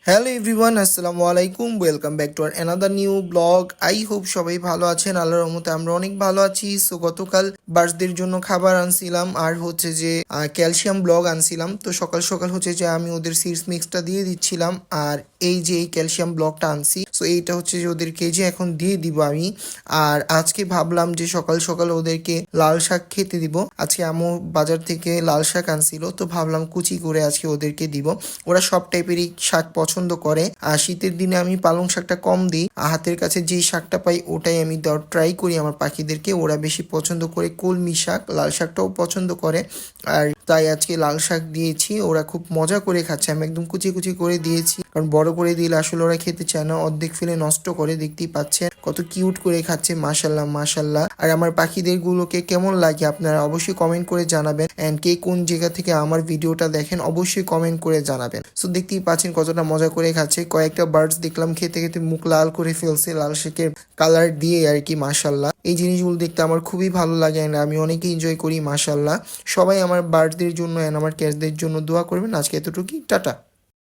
Hello everyone, আসসালামু আলাইকুম। Welcome back to our another new blog. I hope সবাই ভালো আছেন। আল্লাহর রহমতে আমরা অনেক ভালো আছি। সো গতকাল বার্থডের জন্য খাবার আনছিলাম আর হচ্ছে যে ক্যালসিয়াম ব্লগ আনছিলাম। তো সকাল সকাল হচ্ছে যে আমি ওদের সিডস মিক্সটা দিয়ে দিচ্ছিলাম। আর এই যে এই ক্যালসিয়াম ব্লগটা আনছি, সো এইটা হচ্ছে যে ওদেরকে যে এখন দিয়ে দিব আমি। আর আজকে ভাবলাম যে সকাল সকাল ওদেরকে লাল শাক খেতে দিব। আজকে আমু বাজার থেকে লাল শাক আনছিল, তো ভাবলাম কুচি করে আজকে ওদেরকে দিব। ওরা সব টাইপেরই শাক পছন্দ করে। আর শীতের দিনে আমি পালং শাকটা কম দিই, হাতের কাছে যেই শাকটা পাই ওটাই আমি দেওয়ার ট্রাই করি আমার পাখিদেরকে। ওরা বেশি পছন্দ করে কলমি শাক, লাল শাকটাও পছন্দ করে। আর তাই আজকে লাল শাক দিয়েছি, ওরা খুব মজা করে খাচ্ছে। আমি একদম কুচি কুচি করে দিয়েছি, কারণ বড় করে দিলে আসলে ওরা খেতে চায় না, অর্ধেক ফেলে নষ্ট করে। দেখতেই পাচ্ছেন কত কিউট করে খাচ্ছে, মাশাল্লাহ মাশাল্লাহ। আর আমার পাখিদের গুলোকে কেমন লাগে আপনারা অবশ্যই কমেন্ট করে জানাবেন। অ্যান্ড কে কোন জায়গা থেকে আমার ভিডিওটা দেখেন অবশ্যই কমেন্ট করে জানাবেন। সো দেখতেই পাচ্ছেন কতটা মজা করে খাচ্ছে। কয়েকটা বার্ডস দেখলাম খেতে খেতে মুখ লাল করে ফেলছে লাল শাকের কালার দিয়ে আর কি, মাশাল্লাহ। এই জিনিসগুলো দেখতে আমার খুবই ভালো লাগে অ্যান্ড আমি অনেকে এনজয় করি, মাশাল্লাহ। সবাই আমার বার্ডদের জন্য অ্যান্ড আমার ক্যাটদের জন্য দোয়া করবেন। আজকে এতটুকুই, টাটা।